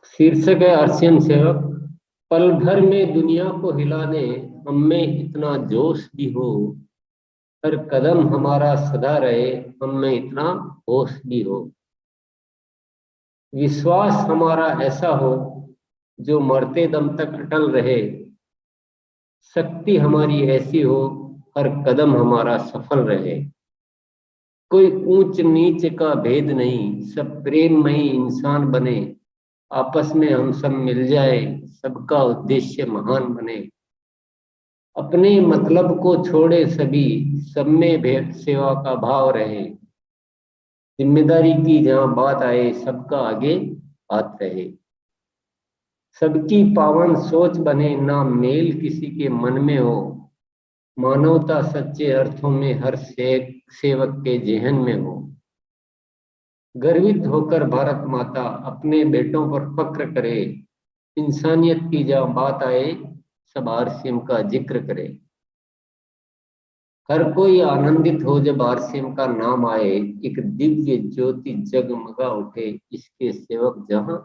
शीर्षक है आरसीएम सेवक। पल भर में दुनिया को हिला दे, हम में इतना जोश भी हो। हर कदम हमारा सदा रहे, हम में इतना होश भी हो। विश्वास हमारा ऐसा हो जो मरते दम तक अटल रहे। शक्ति हमारी ऐसी हो, हर कदम हमारा सफल रहे। कोई ऊंच नीच का भेद नहीं, सब प्रेममयी इंसान बने। आपस में हम सब मिल जाए, सबका उद्देश्य महान बने। अपने मतलब को छोड़े सभी, सब में भेद सेवा का भाव रहे। जिम्मेदारी की जहां बात आए, सबका आगे हाथ रहे। सबकी पावन सोच बने, ना मेल किसी के मन में हो। मानवता सच्चे अर्थों में हर सेवक के जेहन में हो। गर्वित होकर भारत माता अपने बेटों पर फक्र करे। इंसानियत की जहाँ बात आए, सब आरसीएम का जिक्र करे। हर कोई आनंदित हो जब आरसीएम का नाम आए। एक दिव्य ज्योति जगमगा उठे, इसके सेवक जहां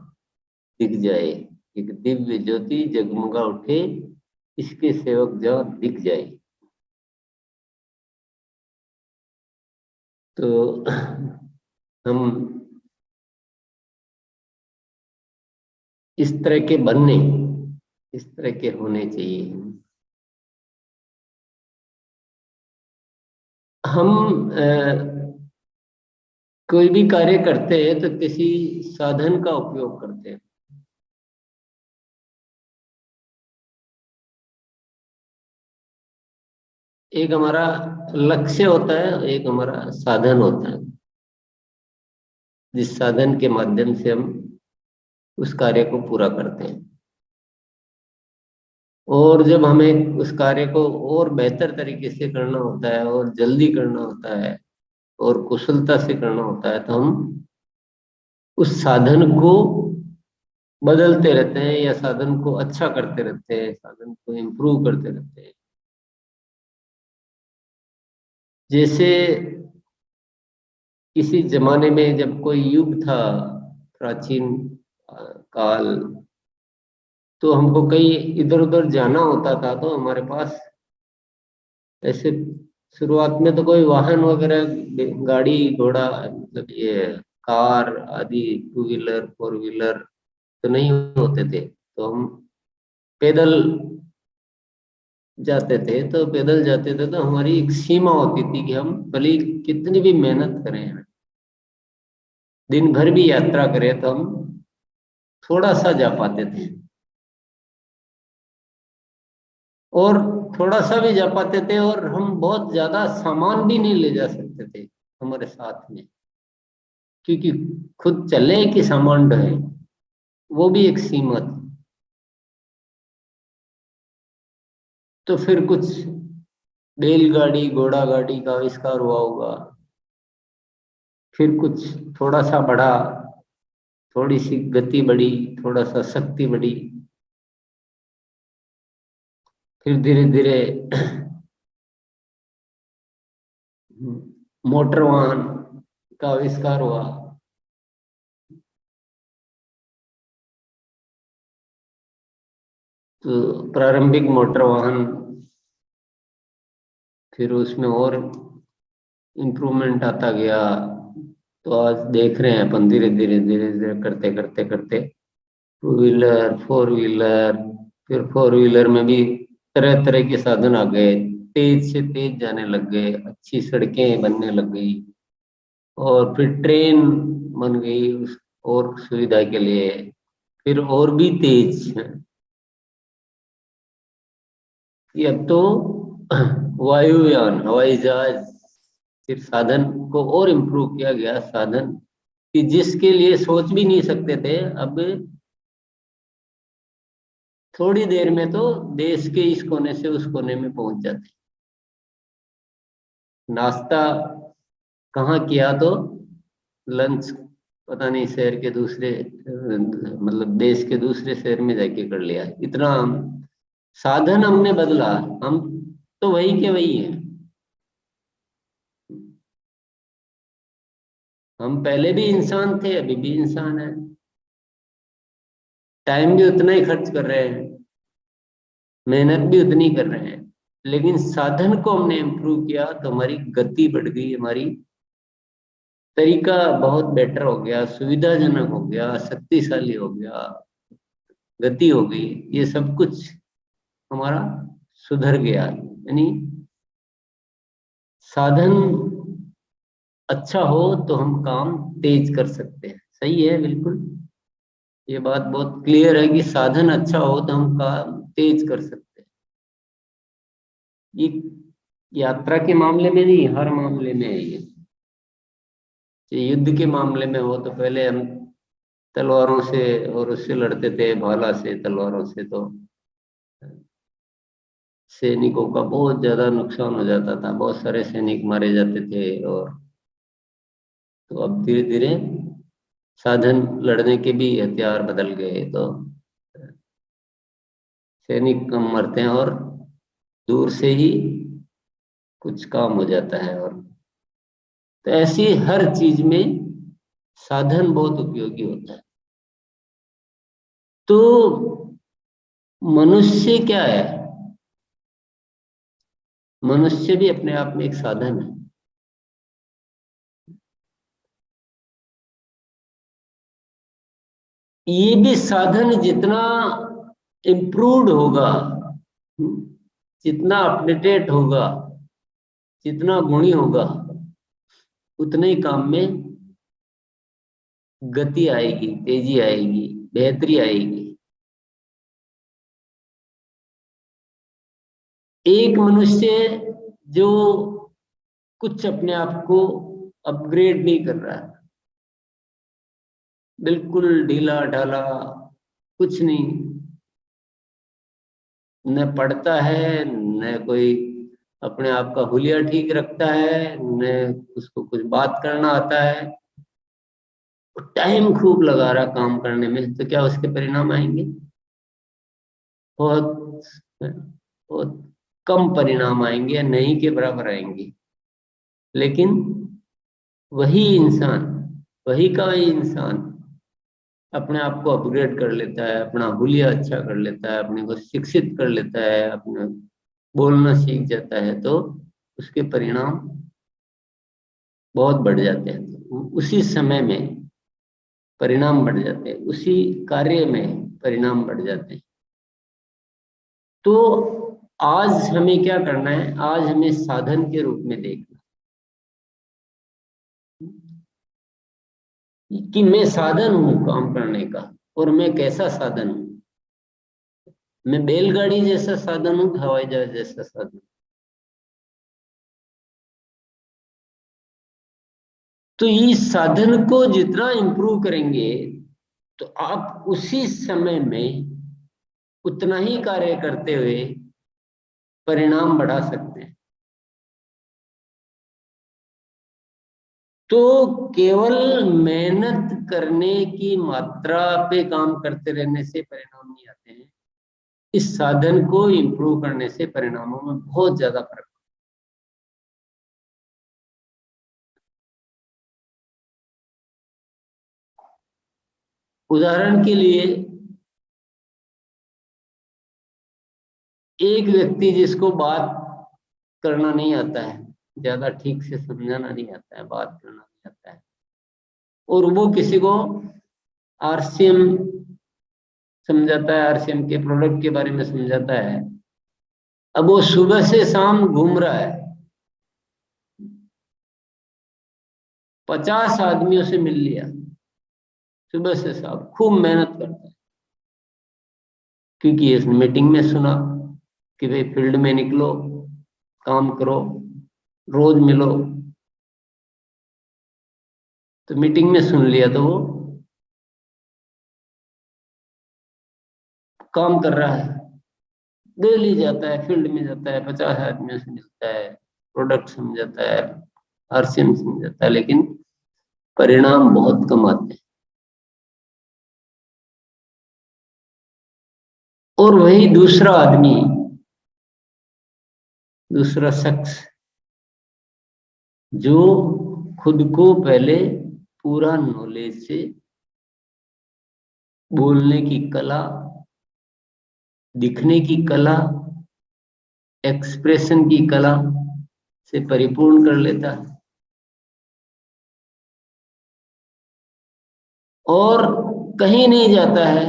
दिख जाए। एक दिव्य ज्योति जगमगा उठे, इसके सेवक जहां दिख जाए। तो हम इस तरह के बनने, इस तरह के होने चाहिए। हम कोई भी कार्य करते हैं तो किसी साधन का उपयोग करते हैं। एक हमारा लक्ष्य होता है, एक हमारा साधन होता है, जिस साधन के माध्यम से हम उस कार्य को पूरा करते हैं। और जब हमें उस कार्य को और बेहतर तरीके से करना होता है, और जल्दी करना होता है, और कुशलता से करना होता है, तो हम उस साधन को बदलते रहते हैं, या साधन को अच्छा करते रहते हैं, साधन को इम्प्रूव करते रहते हैं। जैसे किसी जमाने में जब कोई युग था, प्राचीन काल, तो हमको कहीं इधर उधर जाना होता था, तो हमारे पास ऐसे शुरुआत में तो कोई वाहन वगैरह, गाड़ी घोड़ा, मतलब ये कार आदि, टू व्हीलर फोर व्हीलर तो नहीं होते थे। तो हम पैदल जाते थे। तो पैदल जाते थे तो हमारी एक सीमा होती थी कि हम भले ही कितनी भी मेहनत करें, दिन भर भी यात्रा करें, तो हम थोड़ा सा जा पाते थे। और थोड़ा सा भी जा पाते थे, और हम बहुत ज्यादा सामान भी नहीं ले जा सकते थे हमारे साथ में, क्योंकि खुद चले कि सामान ढोए, वो भी एक सीमा थी। तो फिर कुछ बैलगाड़ी घोड़ा गाड़ी का आविष्कार हुआ होगा। फिर कुछ थोड़ा सा बढ़ा, थोड़ी सी गति बढ़ी, थोड़ा सा शक्ति बढ़ी। फिर धीरे धीरे मोटर वाहन का आविष्कार हुआ। तो प्रारंभिक मोटर वाहन, फिर उसमें और इम्प्रूवमेंट आता गया। तो आज देख रहे हैं अपन, धीरे धीरे धीरे धीरे करते करते करते टू व्हीलर फोर व्हीलर, फिर फोर व्हीलर में भी तरह तरह के साधन आ गए। तेज से तेज जाने लग गए, अच्छी सड़कें बनने लग गई, और फिर ट्रेन बन गई उस और सुविधा के लिए। फिर और भी तेज कि अब तो वायुयान, हवाई जहाज, फिर साधन को और इम्प्रूव किया गया। साधन कि जिसके लिए सोच भी नहीं सकते थे, अब थोड़ी देर में तो देश के इस कोने से उस कोने में पहुंच जाते। नाश्ता कहाँ किया तो लंच पता नहीं शहर के दूसरे, मतलब देश के दूसरे शहर में जाके कर लिया। इतना साधन हमने बदला, हम तो वही के वही हैं। हम पहले भी इंसान थे, अभी भी इंसान है। टाइम भी उतना ही खर्च कर रहे हैं, मेहनत भी उतनी कर रहे हैं, लेकिन साधन को हमने इम्प्रूव किया तो हमारी गति बढ़ गई, हमारी तरीका बहुत बेटर हो गया, सुविधाजनक हो गया, शक्तिशाली हो गया, गति हो गई, ये सब कुछ हमारा सुधर गया। यानी साधन अच्छा हो तो हम काम तेज कर सकते हैं। सही है, बिल्कुल ये बात बहुत क्लियर है कि साधन अच्छा हो तो हम काम तेज कर सकते हैं। ये यात्रा के मामले में नहीं, हर मामले में है ये। युद्ध के मामले में हो तो पहले हम तलवारों से और उससे लड़ते थे, भाला से, तलवारों से, तो सैनिकों का बहुत ज्यादा नुकसान हो जाता था, बहुत सारे सैनिक मारे जाते थे। और तो अब धीरे धीरे साधन, लड़ने के भी हथियार बदल गए, तो सैनिक कम मरते हैं और दूर से ही कुछ काम हो जाता है। और तो ऐसी हर चीज में साधन बहुत उपयोगी होता है। तो मनुष्य क्या है? मनुष्य भी अपने आप में एक साधन है। ये भी साधन जितना इम्प्रूव्ड होगा, जितना अपडेटेड होगा, जितना गुणी होगा, उतने ही काम में गति आएगी, तेजी आएगी, बेहतरी आएगी। एक मनुष्य जो कुछ अपने आप को अपग्रेड नहीं कर रहा है, बिल्कुल ढीला ढाला, कुछ नहीं, न पढ़ता है, न कोई अपने आप का हुलिया ठीक रखता है, न उसको कुछ बात करना आता है, टाइम खूब लगा रहा काम करने में, तो क्या उसके परिणाम आएंगे? बहुत बहुत कम परिणाम आएंगे या नहीं के बराबर आएंगे। लेकिन वही इंसान, वही का वही इंसान अपने आप को अपग्रेड कर लेता है, अपना हुलिया अच्छा कर लेता है, अपने को शिक्षित कर लेता है, अपने बोलना सीख जाता है, तो उसके परिणाम बहुत बढ़ जाते हैं। तो उसी समय में परिणाम बढ़ जाते हैं, उसी कार्य में परिणाम बढ़ जाते हैं। तो आज हमें क्या करना है? आज हमें साधन के रूप में देखना कि मैं साधन हूं काम करने का, और मैं कैसा साधन हूं। मैं बैलगाड़ी जैसा साधन हूं, हवाई जहाज जैसा साधन। तो इस साधन को जितना इम्प्रूव करेंगे तो आप उसी समय में उतना ही कार्य करते हुए परिणाम बढ़ा सकते हैं। तो केवल मेहनत करने की मात्रा पे काम करते रहने से परिणाम नहीं आते हैं, इस साधन को इम्प्रूव करने से परिणामों में बहुत ज्यादा फर्क। उदाहरण के लिए, एक व्यक्ति जिसको बात करना नहीं आता है, ज्यादा ठीक से समझाना नहीं आता है, बात करना नहीं आता है, और वो किसी को आरसीएम समझाता है, आरसीएम के प्रोडक्ट के बारे में समझाता है। अब वो सुबह से शाम घूम रहा है, 50 आदमियों से मिल लिया, सुबह से शाम खूब मेहनत करता है, क्योंकि इस मीटिंग में सुना कि भाई फील्ड में निकलो, काम करो, रोज मिलो। तो मीटिंग में सुन लिया तो वो काम कर रहा है, डेली जाता है, फील्ड में जाता है, 50 आदमियों से मिलता है, प्रोडक्ट समझाता है, आरसीएम समझाता है, लेकिन परिणाम बहुत कम आते हैं। और वही दूसरा आदमी, दूसरा शख्स जो खुद को पहले पूरा नॉलेज से बोलने की कला, दिखने की कला, एक्सप्रेशन की कला से परिपूर्ण कर लेता है। और कहीं नहीं जाता है,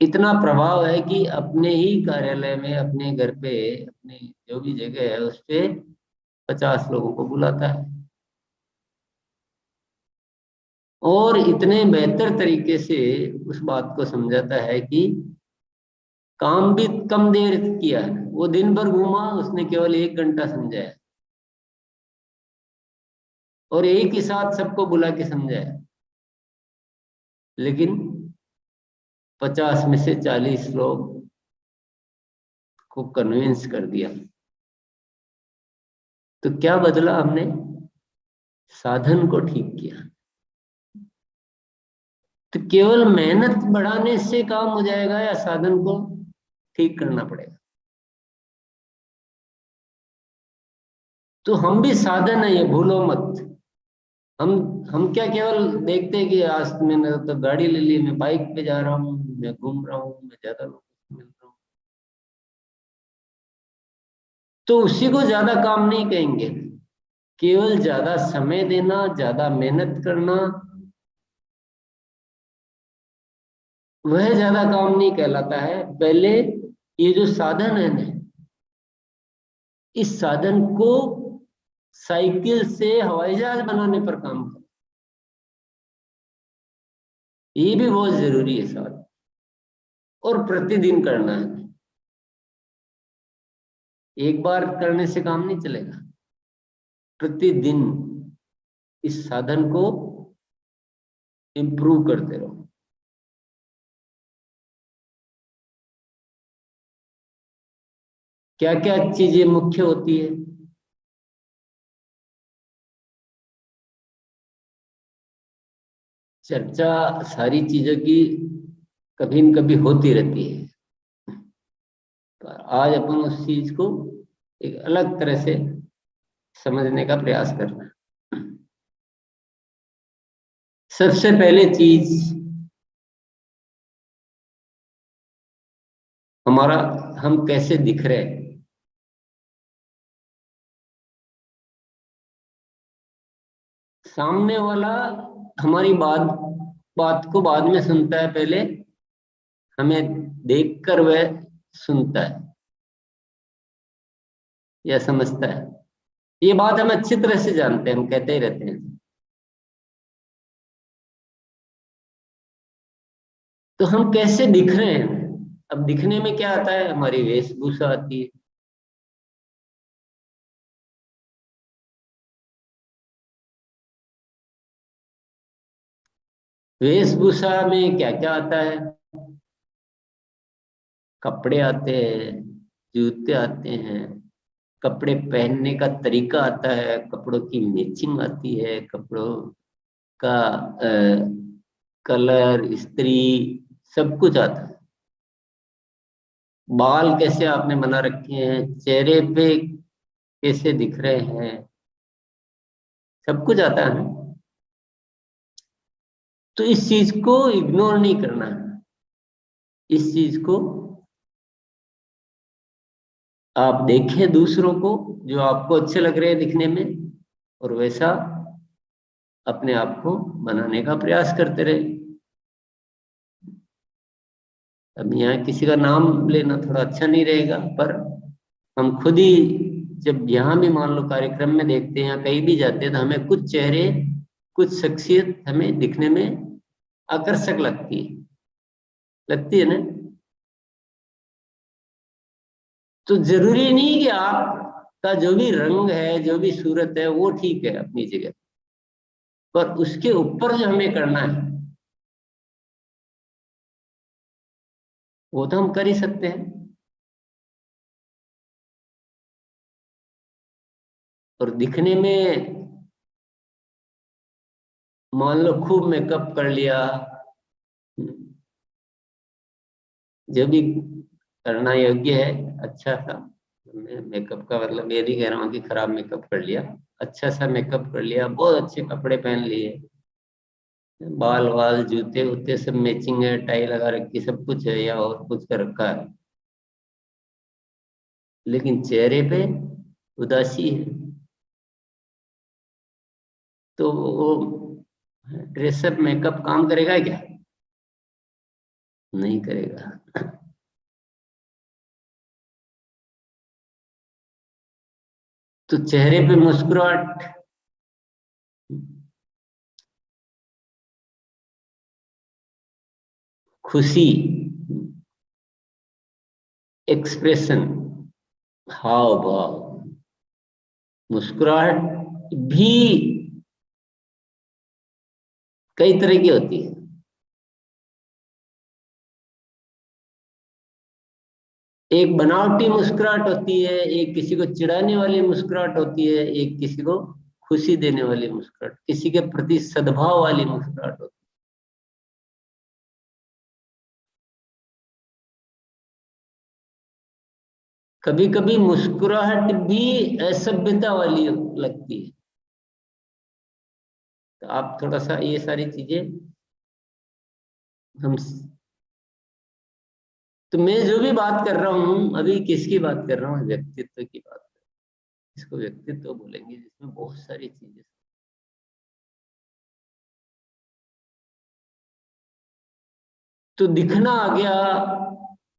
इतना प्रभाव है कि अपने ही कार्यालय में, अपने घर पे, अपने जो भी जगह है उस पे 50 लोगों को बुलाता है और इतने बेहतर तरीके से उस बात को समझाता है कि काम भी कम देर किया है, वो दिन भर घूमा, उसने केवल 1 घंटा समझाया और एक ही साथ सबको बुला के समझाया, लेकिन 50 में से 40 लोग को कन्विंस कर दिया। तो क्या बदला हमने? साधन को ठीक किया। तो केवल मेहनत बढ़ाने से काम हो जाएगा या साधन को ठीक करना पड़ेगा? तो हम भी साधन है, ये भूलो मत। हम हम क्या केवल देखते हैं कि आज मैंने तो गाड़ी ले ली, मैं बाइक पे जा रहा हूँ, मैं घूम रहा हूँ, मैं ज्यादा लोगों से मिल रहा हूँ, तो उसी को ज्यादा काम नहीं कहेंगे। केवल ज्यादा समय देना, ज्यादा मेहनत करना, वह ज्यादा काम नहीं कहलाता है। पहले ये जो साधन है ना, इस साधन को साइकिल से हवाई जहाज बनाने पर काम करो, ये भी बहुत जरूरी है साथ। और प्रतिदिन करना है, एक बार करने से काम नहीं चलेगा। प्रतिदिन इस साधन को इम्प्रूव करते रहो। क्या क्या चीजें मुख्य होती है? चर्चा सारी चीजों की कभी न कभी होती रहती है, पर आज अपन उस चीज को एक अलग तरह से समझने का प्रयास करना है। सबसे पहले चीज, हमारा, हम कैसे दिख रहे हैं। सामने वाला हमारी बात बात को बाद में सुनता है, पहले हमें देखकर वह सुनता है या समझता है। ये बात हम अच्छी तरह से जानते हैं, हम कहते ही रहते हैं। तो हम कैसे दिख रहे हैं? अब दिखने में क्या आता है? हमारी वेशभूषा आती है। वेशभूषा में क्या क्या आता है? कपड़े आते हैं, जूते आते हैं, कपड़े पहनने का तरीका आता है, कपड़ों की मैचिंग आती है, कपड़ों का कलर, इस्त्री, सब कुछ आता है। बाल कैसे आपने बना रखे हैं, चेहरे पे कैसे दिख रहे हैं, सब कुछ आता है ना। तो इस चीज को इग्नोर नहीं करना है। इस चीज को आप देखें दूसरों को, जो आपको अच्छे लग रहे हैं दिखने में, और वैसा अपने आप को बनाने का प्रयास करते रहे। अब यहाँ किसी का नाम लेना थोड़ा अच्छा नहीं रहेगा, पर हम खुद ही जब यहाँ भी मान लो कार्यक्रम में देखते हैं या कहीं भी जाते हैं, तो हमें कुछ चेहरे, कुछ शख्सियत हमें दिखने में आकर्षक लगती है ना। तो जरूरी नहीं कि आपका जो भी रंग है, जो भी सूरत है, वो ठीक है अपनी जगह, पर उसके ऊपर जो हमें करना है वो तो हम कर ही सकते हैं। और दिखने में मान लो खूब मेकअप कर लिया, जो भी करना योग्य है, अच्छा सा मेकअप का मतलब ये नहीं कह रहा हूँ कि खराब मेकअप कर लिया, अच्छा सा मेकअप कर लिया, बहुत अच्छे कपड़े पहन लिए, बाल वाल जूते उते सब मैचिंग है, टाई लगा रखी, सब कुछ है या और कुछ कर रखा है, लेकिन चेहरे पे उदासी है। तो वो ड्रेसअप मेकअप काम करेगा क्या? नहीं करेगा। तो चेहरे पे मुस्कुराहट, खुशी, एक्सप्रेशन, हाव भाव, मुस्कुराहट भी कई तरह की होती है। एक बनावटी मुस्कुराहट होती है, एक किसी को चिढ़ाने वाली मुस्कुराहट होती है, एक किसी को खुशी देने वाली मुस्कुराहट, किसी के प्रति सद्भाव वाली मुस्कुराहट होती है। कभी कभी मुस्कुराहट भी असभ्यता वाली लगती है। तो आप थोड़ा सा ये सारी चीजें हम, तो मैं जो भी बात कर रहा हूँ अभी किसकी बात कर रहा हूँ? व्यक्तित्व की बात। इसको व्यक्तित्व बोलेंगे, जिसमें बहुत सारी चीजें। तो दिखना आ गया,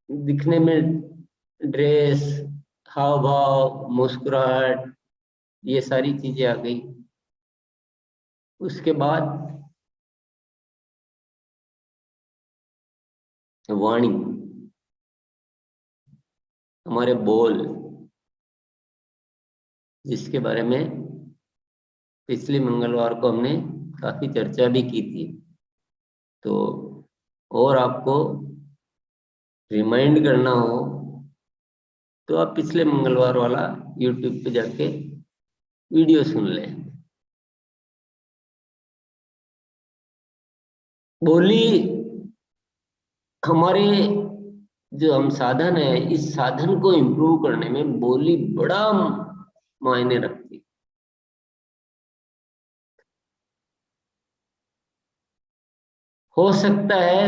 दिखने में ड्रेस, हाव भाव, मुस्कुराहट, ये सारी चीजें आ गई। उसके बाद वाणी, हमारे बोल, जिसके बारे में पिछले मंगलवार को हमने काफी चर्चा भी की थी। तो और आपको रिमाइंड करना हो तो आप पिछले मंगलवार वाला यूट्यूब पे जाके वीडियो सुन लें। बोली हमारे, जो हम साधन है, इस साधन को इम्प्रूव करने में बोली बड़ा मायने रखती है। हो सकता है,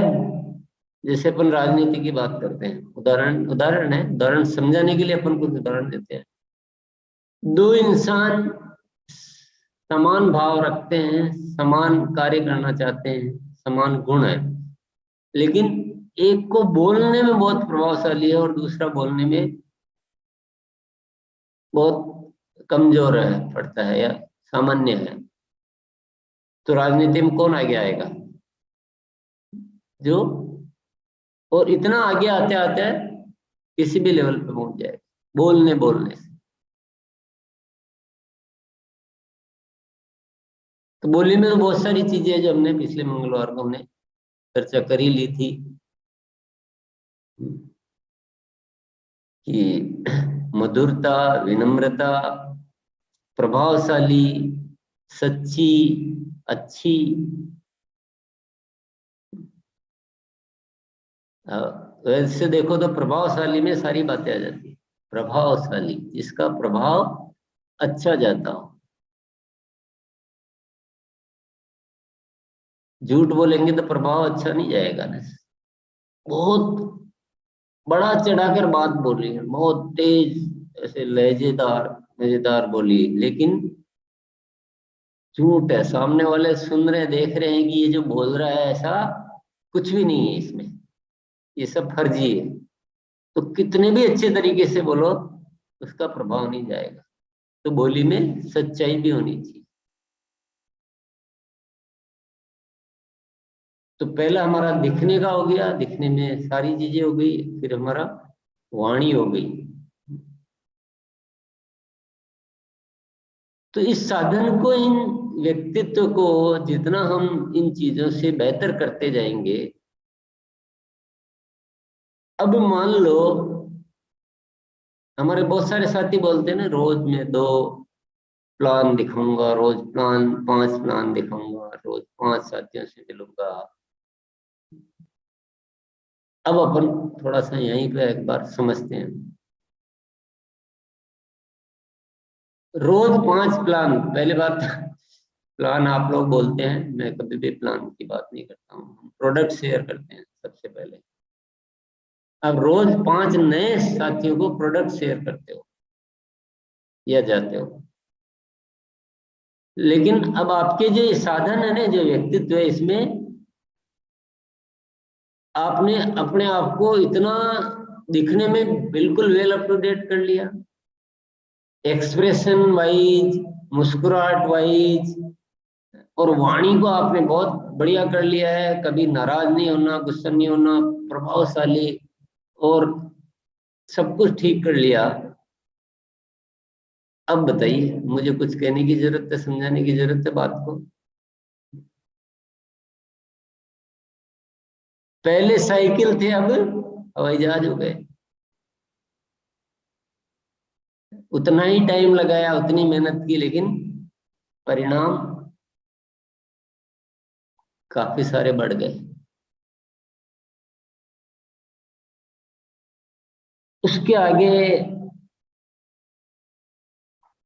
जैसे अपन राजनीति की बात करते हैं, उदाहरण उदाहरण है, उदाहरण समझाने के लिए अपन कुछ उदाहरण देते हैं। दो इंसान समान भाव रखते हैं, समान कार्य करना चाहते हैं, समान गुण है, लेकिन एक को बोलने में बहुत प्रभावशाली है और दूसरा बोलने में बहुत कमजोर है, पड़ता है या सामान्य है। तो राजनीति में कौन आगे आएगा? जो, और इतना आगे आते आते किसी भी लेवल पे पहुंच जाएगा बोलने बोलने से। तो बोली में तो बहुत सारी चीजें हैं जो हमने पिछले मंगलवार को हमने चर्चा कर ही ली थी कि मधुरता, विनम्रता, प्रभावशाली, सच्ची, अच्छी। अ, वैसे देखो तो प्रभावशाली में सारी बातें आ जाती है। प्रभावशाली, जिसका प्रभाव अच्छा जाता हो। झूठ बोलेंगे तो प्रभाव अच्छा नहीं जाएगा ना। बहुत बड़ा चढ़ाकर बात बोली है, बहुत तेज, ऐसे लहजेदार मजेदार बोली, लेकिन झूठ है। सामने वाले सुन रहे देख रहे हैं कि ये जो बोल रहा है ऐसा कुछ भी नहीं है इसमें, ये सब फर्जी है। तो कितने भी अच्छे तरीके से बोलो, उसका प्रभाव नहीं जाएगा। तो बोली में सच्चाई भी होनी चाहिए। तो पहला हमारा दिखने का हो गया, दिखने में सारी चीजें हो गई। फिर हमारा वाणी हो गई। तो इस साधन को, इन व्यक्तित्व को जितना हम इन चीजों से बेहतर करते जाएंगे, अब मान लो हमारे बहुत सारे साथी बोलते हैं ना, रोज में 2 प्लान दिखाऊंगा, रोज 5 प्लान दिखाऊंगा, रोज 5 साथियों से मिलूंगा। अब अपन थोड़ा सा यहीं पे एक बार समझते हैं। रोज 5 प्लान, पहले बात प्लान आप लोग बोलते हैं, मैं कभी भी प्लान की बात नहीं करता हूँ, हम प्रोडक्ट शेयर करते हैं सबसे पहले। अब रोज 5 नए साथियों को प्रोडक्ट शेयर करते हो या जाते हो, लेकिन अब आपके जो ये साधन है ना, जो व्यक्तित्व है, इसमें आपने अपने आप को इतना दिखने में बिल्कुल वेल अप टू डेट कर लिया, एक्सप्रेशन वाइज, मुस्कुराहट वाइज, और वाणी को आपने बहुत बढ़िया कर लिया है, कभी नाराज नहीं होना, गुस्सा नहीं होना, प्रभावशाली, और सब कुछ ठीक कर लिया। अब बताइए, मुझे कुछ कहने की जरूरत है, समझाने की जरूरत है बात को? पहले साइकिल थे, अब हवाई जहाज हो गए। उतना ही टाइम लगाया, उतनी मेहनत की, लेकिन परिणाम काफी सारे बढ़ गए। उसके आगे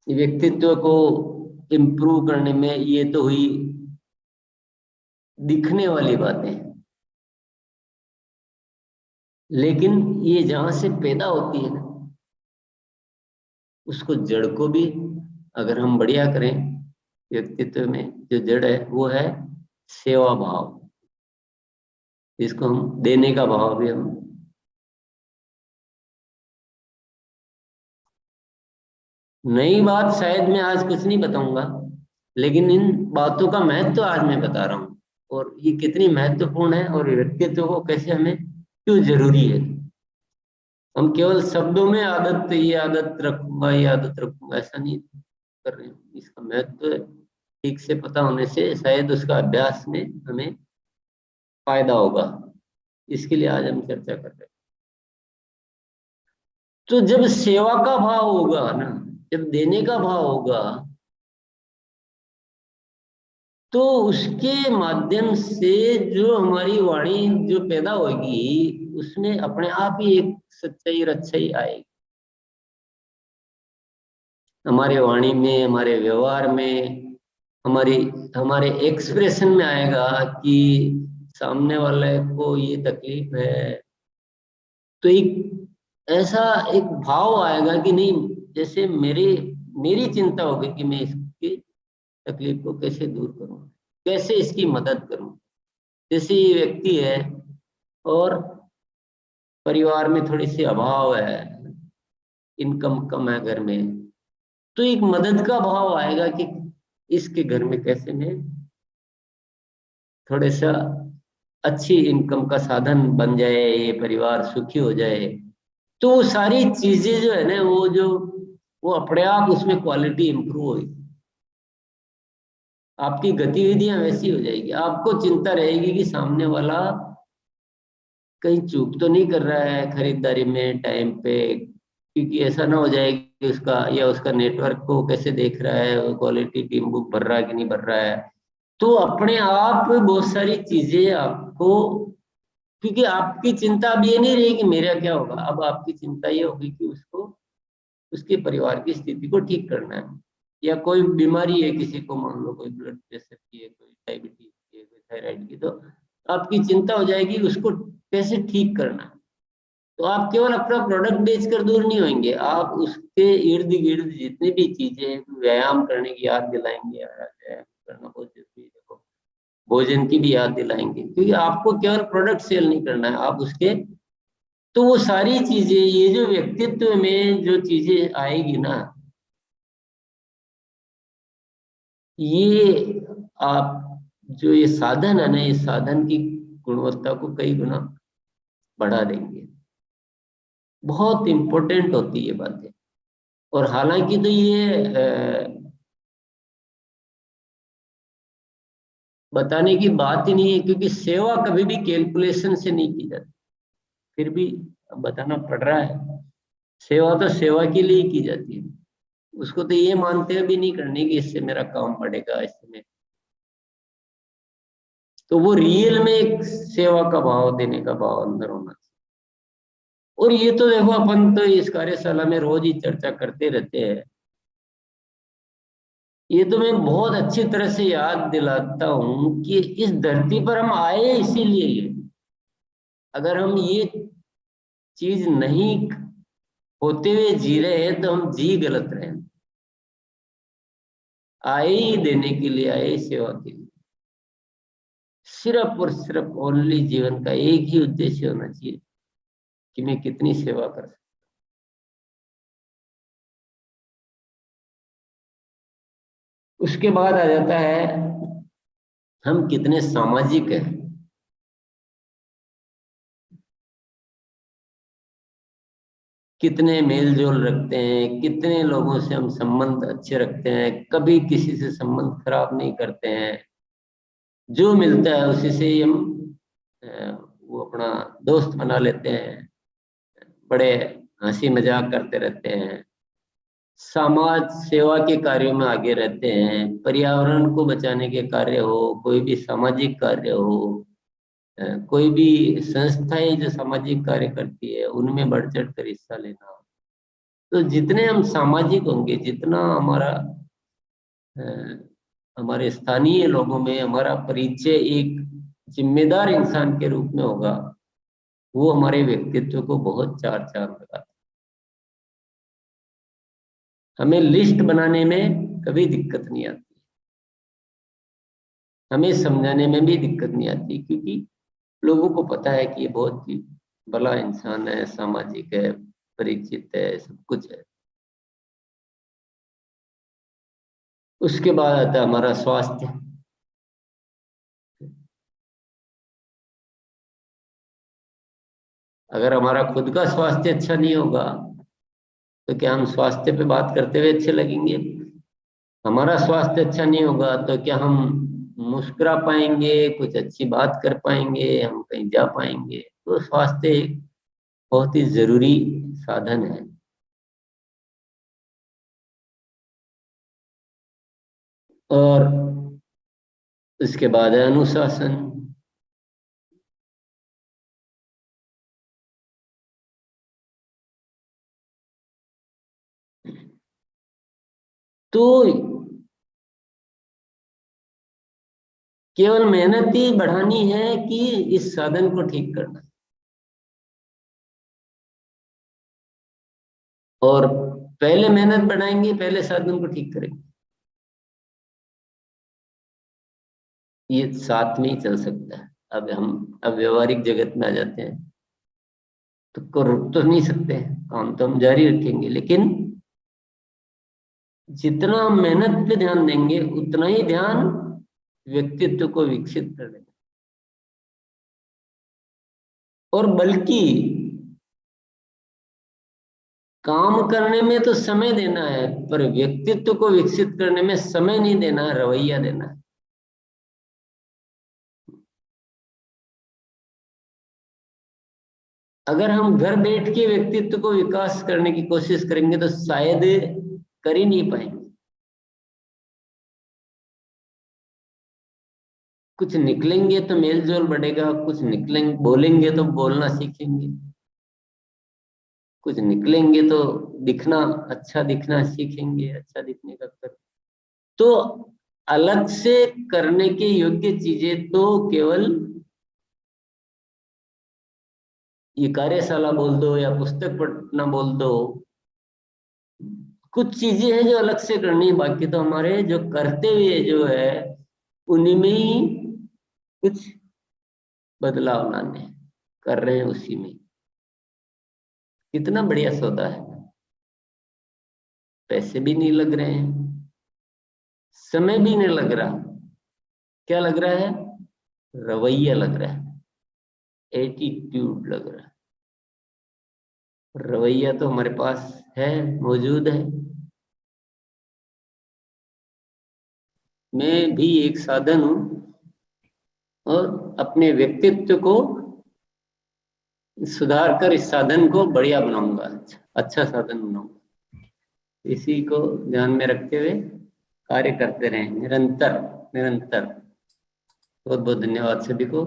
व्यक्तित्व को इम्प्रूव करने में ये तो हुई दिखने वाली बातें, लेकिन ये जहां से पैदा होती है ना, उसको जड़ को भी अगर हम बढ़िया करें, व्यक्तित्व में जो जड़ है वो है सेवा भाव, जिसको हम देने का भाव भी हम। नई बात शायद मैं आज कुछ नहीं बताऊंगा, लेकिन इन बातों का महत्व आज मैं बता रहा हूँ, और ये कितनी महत्वपूर्ण है, और व्यक्तित्व को कैसे हमें क्यों जरूरी है। हम केवल शब्दों में आदत, ये आदत रखूंगा, ये आदत रखूंगा, ऐसा नहीं कर रहे हैं। इसका महत्व ठीक से पता होने से शायद उसका अभ्यास में हमें फायदा होगा, इसके लिए आज हम चर्चा कर रहे हैं। तो जब सेवा का भाव होगा ना, जब देने का भाव होगा, तो उसके माध्यम से जो हमारी वाणी जो पैदा होगी, उसमें अपने आप ही एक सच्चाई और अच्छाई आएगी, हमारे वाणी में, हमारे व्यवहार में, हमारी हमारे एक्सप्रेशन में आएगा कि सामने वाले को ये तकलीफ है। तो एक ऐसा एक भाव आएगा कि नहीं, जैसे मेरी मेरी चिंता होगी कि मैं इसकी तकलीफ को कैसे दूर करूं, कैसे इसकी मदद करूं। जैसे ये व्यक्ति है और परिवार में थोड़ी सी अभाव है, इनकम कम है घर में, तो एक मदद का भाव आएगा कि इसके घर में कैसे मैं थोड़ा सा अच्छी इनकम का साधन बन जाए, ये परिवार सुखी हो जाए। तो वो सारी चीजें जो है ना, वो अपने आप उसमें क्वालिटी इंप्रूव होगी, आपकी गतिविधियां वैसी हो जाएगी, आपको चिंता रहेगी कि सामने वाला कहीं चूक तो नहीं कर रहा है खरीदारी में टाइम पे, क्योंकि ऐसा ना हो जाए कि उसका या उसका नेटवर्क को कैसे देख रहा है, क्वालिटी टीम बुक भर रहा है कि नहीं भर रहा है। तो अपने आप बहुत सारी चीजें आपको, क्योंकि आपकी चिंता अब ये नहीं रही कि मेरा क्या होगा, अब आपकी चिंता ये होगी कि उसको उसके परिवार की स्थिति को ठीक करना है, या कोई बीमारी है किसी को, मान लो कोई ब्लड प्रेशर की है, कोई डायबिटीज की है, कोई थायराइड की, तो आपकी चिंता हो जाएगी उसको कैसे ठीक करना है। तो आप केवल अपना प्रोडक्ट बेचकर दूर नहीं होंगे, आप उसके इर्द गिर्द जितनी भी चीजें, व्यायाम करने की याद दिलाएंगे, व्यायाम करना बहुत जरूरी है, देखो भोजन की भी याद दिलाएंगे, क्योंकि आपको केवल प्रोडक्ट सेल नहीं करना है, आप उसके, तो वो सारी चीजें, ये जो व्यक्तित्व में जो चीजें आएगी ना, ये आप जो ये साधन है ना, ये साधन की गुणवत्ता को कई गुना बढ़ा देंगे। बहुत इंपॉर्टेंट होती है ये बातें। और हालांकि तो ये बताने की बात ही नहीं है, क्योंकि सेवा कभी भी कैलकुलेशन से नहीं की जाती, फिर भी अब बताना पड़ रहा है। सेवा तो सेवा के लिए ही की जाती है, उसको तो ये मानते भी नहीं करने कि इससे मेरा काम बढ़ेगा, इससे मैं, तो वो रियल में एक सेवा का भाव, देने का भाव अंदर होना चाहिए। और ये तो देखो, अपन तो इस कार्यशाला में रोज ही चर्चा करते रहते हैं ये तो मैं बहुत अच्छी तरह से याद दिलाता हूं कि इस धरती पर हम आए इसीलिए ये, अगर हम ये चीज नहीं होते हुए जी रहे हैं तो हम जी गलत रहे हैं। आए ही देने के लिए, आए ही सेवा के लिए। सिर्फ और सिर्फ ओनली जीवन का एक ही उद्देश्य होना चाहिए कि मैं कितनी सेवा कर सकता। उसके बाद आ जाता है हम कितने सामाजिक हैं, कितने मेल जोल रखते हैं, कितने लोगों से हम संबंध अच्छे रखते हैं, कभी किसी से संबंध खराब नहीं करते हैं। जो मिलता है उसी से ही हम अ, वो अपना दोस्त बना लेते हैं, बड़े हंसी मजाक करते रहते हैं, समाज सेवा के कार्यों में आगे रहते हैं, पर्यावरण को बचाने के कार्य हो, कोई भी सामाजिक कार्य हो, कोई भी संस्थाएं जो सामाजिक कार्य करती है उनमें बढ़ चढ़ कर हिस्सा लेना। तो जितने हम सामाजिक होंगे, जितना हमारा अ, हमारे स्थानीय लोगों में हमारा परिचय एक जिम्मेदार इंसान के रूप में होगा, वो हमारे व्यक्तित्व को बहुत चार चांद लगाता है। हमें लिस्ट बनाने में कभी दिक्कत नहीं आती, हमें समझाने में भी दिक्कत नहीं आती, क्योंकि लोगों को पता है कि ये बहुत ही भला इंसान है, सामाजिक है, परिचित है, सब कुछ है। उसके बाद आता है हमारा स्वास्थ्य। अगर हमारा खुद का स्वास्थ्य अच्छा नहीं होगा तो क्या हम स्वास्थ्य पे बात करते हुए अच्छे लगेंगे? हमारा स्वास्थ्य अच्छा नहीं होगा तो क्या हम मुस्कुरा पाएंगे, कुछ अच्छी बात कर पाएंगे, हम कहीं जा पाएंगे? तो स्वास्थ्य एक बहुत ही जरूरी साधन है। और इसके बाद है अनुशासन। तो केवल मेहनत ही बढ़ानी है कि इस साधन को ठीक करना है? और पहले मेहनत बढ़ाएंगे, पहले साधन को ठीक करेंगे, ये साथ में ही चल सकता है। अब व्यवहारिक जगत में आ जाते हैं तो रुक तो नहीं सकते, काम तो हम जारी रखेंगे, लेकिन जितना हम मेहनत पे ध्यान देंगे उतना ही ध्यान व्यक्तित्व को विकसित करने में। और बल्कि काम करने में तो समय देना है, पर व्यक्तित्व को विकसित करने में समय नहीं देना है, रवैया देना है। अगर हम घर बैठ के व्यक्तित्व को विकास करने की कोशिश करेंगे तो शायद कर ही नहीं पाएंगे। कुछ निकलेंगे तो मेल जोल बढ़ेगा, कुछ निकलेंगे बोलेंगे तो बोलना सीखेंगे, कुछ निकलेंगे तो दिखना, अच्छा दिखना सीखेंगे, अच्छा दिखने का कर। तो अलग से करने के योग्य चीजें तो केवल ये कार्यशाला बोल दो या पुस्तक पढ़ना बोल दो, कुछ चीजें हैं जो अलग से करनी है, बाकी तो हमारे जो करते हुए जो है उन्हीं में ही कुछ बदलाव लाने हैं, कर रहे हैं उसी में। कितना बढ़िया सौदा है, पैसे भी नहीं लग रहे हैं, समय भी नहीं लग रहा। क्या लग रहा है? रवैया लग रहा है, एटीट्यूड लग रहा है। रवैया तो हमारे पास है, मौजूद है। मैं भी एक साधन हूँ और अपने व्यक्तित्व को सुधार कर इस साधन को बढ़िया बनाऊंगा, अच्छा साधन बनाऊंगा। इसी को ध्यान में रखते हुए कार्य करते रहें, निरंतर निरंतर। बहुत बहुत धन्यवाद सभी को।